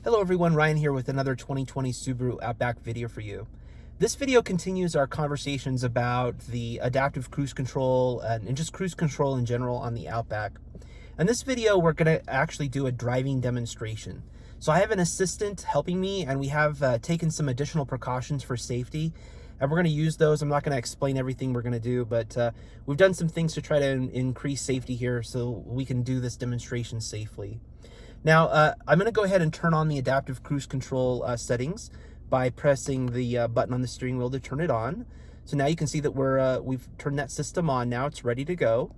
Hello everyone, Ryan here with another 2020 Subaru Outback video for you. This video continues our conversations about the adaptive cruise control and just cruise control in general on the Outback. In this video, we're going to actually do a driving demonstration. So I have an assistant helping me, and we have taken some additional precautions for safety, and we're going to use those. I'm not going to explain everything we're going to do, but we've done some things to try to increase safety here so we can do this demonstration safely. Now, I'm going to go ahead and turn on the adaptive cruise control settings by pressing the button on the steering wheel to turn it on. So now you can see that we've turned that system on now. It's ready to go.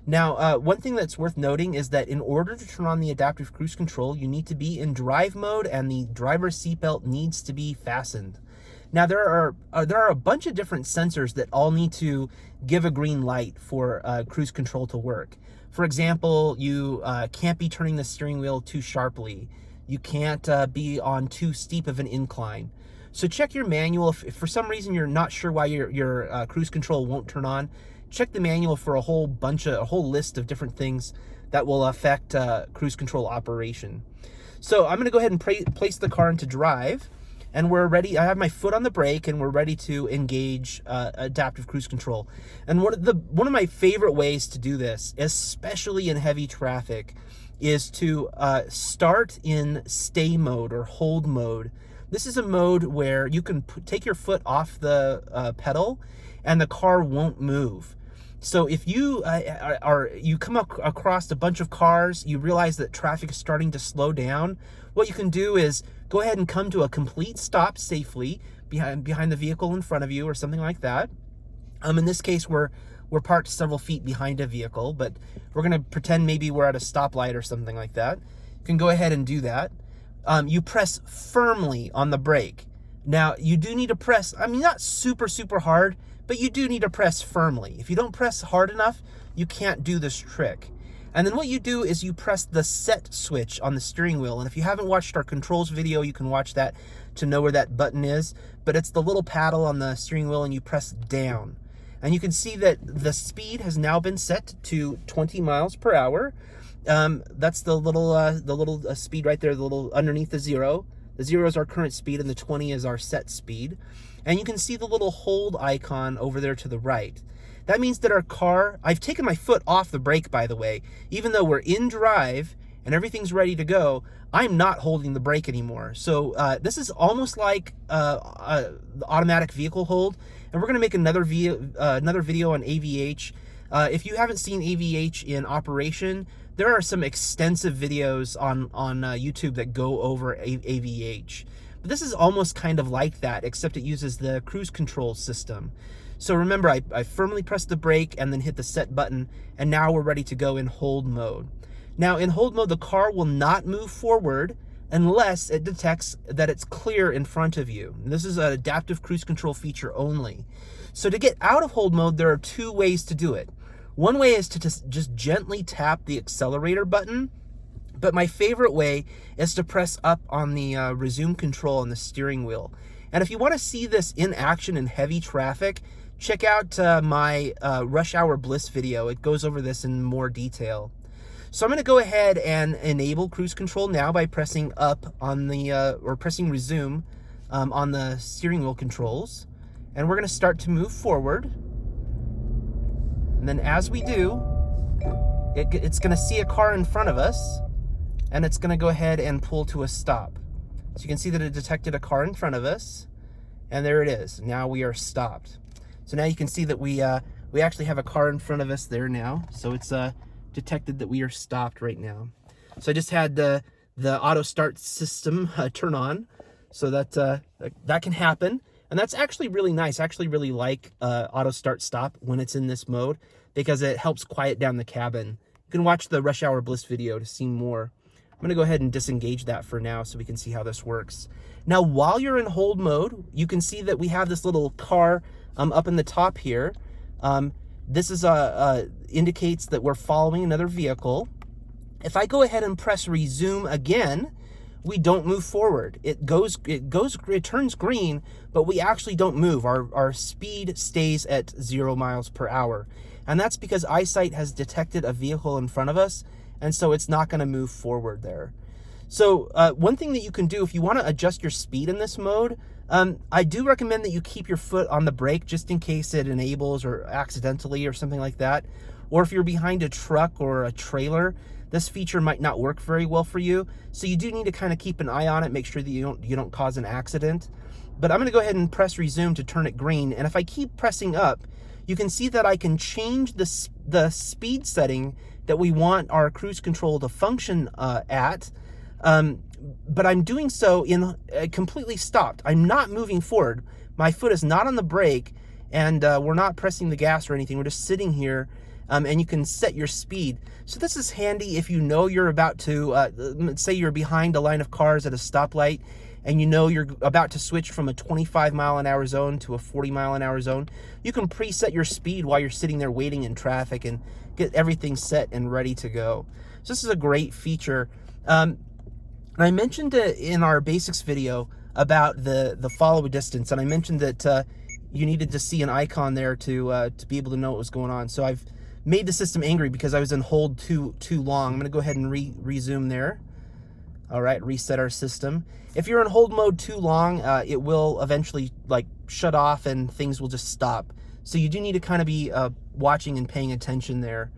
Now, one thing that's worth noting is that in order to turn on the adaptive cruise control, you need to be in drive mode and the driver's seatbelt needs to be fastened. Now, there are a bunch of different sensors that all need to give a green light for cruise control to work. For example, you can't be turning the steering wheel too sharply. You can't be on too steep of an incline. So check your manual. If for some reason you're not sure why your cruise control won't turn on, check the manual for a whole list of different things that will affect cruise control operation. So I'm going to go ahead and place the car into drive. And we're ready. I have my foot on the brake and we're ready to engage adaptive cruise control. And one of my favorite ways to do this, especially in heavy traffic, is to start in stay mode or hold mode. This is a mode where you can take your foot off the pedal and the car won't move. So if you you come across a bunch of cars, you realize that traffic is starting to slow down, what you can do is go ahead and come to a complete stop safely behind the vehicle in front of you or something like that. In this case, we're parked several feet behind a vehicle, but we're going to pretend maybe we're at a stoplight or something like that. You can go ahead and do that. You press firmly on the brake. Now, you do need to press, not super hard, but you do need to press firmly. If you don't press hard enough, you can't do this trick. And then what you do is you press the set switch on the steering wheel. And if you haven't watched our controls video, you can watch that to know where that button is. But it's the little paddle on the steering wheel and you press down. And you can see that the speed has now been set to 20 miles per hour. That's the little speed right there, the little underneath the 0. The 0 is our current speed and the 20 is our set speed. And you can see the little hold icon over there to the right. That means that our car, I've taken my foot off the brake, by the way. Even though we're in drive and everything's ready to go, I'm not holding the brake anymore. So this is almost like the automatic vehicle hold. And we're going to make another video on AVH. If you haven't seen AVH in operation, there are some extensive videos on YouTube that go over AVH. But this is almost kind of like that, except it uses the cruise control system. So remember, I firmly pressed the brake and then hit the set button, and now we're ready to go in hold mode. Now, in hold mode, the car will not move forward unless it detects that it's clear in front of you. And this is an adaptive cruise control feature only. So to get out of hold mode, there are two ways to do it. One way is to just gently tap the accelerator button, but my favorite way is to press up on the resume control on the steering wheel. And if you want to see this in action in heavy traffic, check out my Rush Hour Bliss video. It goes over this in more detail. So I'm going to go ahead and enable cruise control now by pressing up on the, or pressing resume on the steering wheel controls. And we're going to start to move forward. And then as we do, it's going to see a car in front of us, and it's going to go ahead and pull to a stop. So you can see that it detected a car in front of us, and there it is. Now we are stopped. So now you can see that we actually have a car in front of us there now. So it's detected that we are stopped right now. So I just had the auto start system turn on, so that can happen. And that's actually really nice. I actually really like auto start stop when it's in this mode because it helps quiet down the cabin. You can watch the Rush Hour Bliss video to see more. I'm going to go ahead and disengage that for now so we can see how this works. Now, while you're in hold mode, you can see that we have this little car up in the top here. This is indicates that we're following another vehicle. If I go ahead and press resume again, we don't move forward. It turns green, but we actually don't move. Our speed stays at 0 miles per hour. And that's because eyesight has detected a vehicle in front of us, and so it's not going to move forward there. So one thing that you can do if you want to adjust your speed in this mode, I do recommend that you keep your foot on the brake just in case it enables or accidentally or something like that. Or if you're behind a truck or a trailer, this feature might not work very well for you. So you do need to kind of keep an eye on it, make sure that you don't cause an accident. But I'm going to go ahead and press resume to turn it green. And if I keep pressing up, you can see that I can change the speed setting that we want our cruise control to function at. But I'm doing so in completely stopped. I'm not moving forward. My foot is not on the brake, and we're not pressing the gas or anything. We're just sitting here, and you can set your speed. So this is handy if you know you're about to, let's say you're behind a line of cars at a stoplight, and you know you're about to switch from a 25-mile-an-hour zone to a 40-mile-an-hour zone. You can preset your speed while you're sitting there waiting in traffic and get everything set and ready to go. So this is a great feature. And I mentioned in our basics video about the follow distance, and I mentioned that you needed to see an icon there to be able to know what was going on. So I've made the system angry because I was in hold too long. I'm going to go ahead and resume there. All right, reset our system. If you're in hold mode too long, it will eventually like shut off and things will just stop. So you do need to kind of be watching and paying attention there.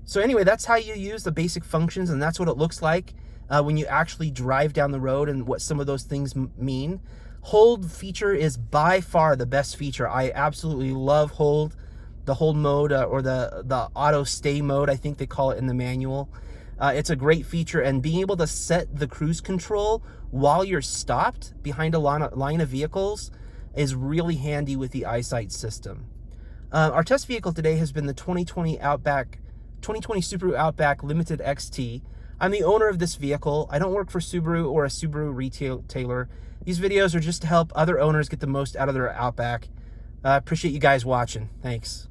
So anyway, that's how you use the basic functions, and that's what it looks like when you actually drive down the road and what some of those things mean. Hold feature is by far the best feature. I absolutely love hold, the hold mode or the auto stay mode, I think they call it in the manual. It's a great feature, and being able to set the cruise control while you're stopped behind a line of vehicles is really handy with the EyeSight system. Our test vehicle today has been the 2020 Subaru Outback Limited XT. I'm the owner of this vehicle. I don't work for Subaru or a Subaru retailer. These videos are just to help other owners get the most out of their Outback. Appreciate you guys watching. Thanks.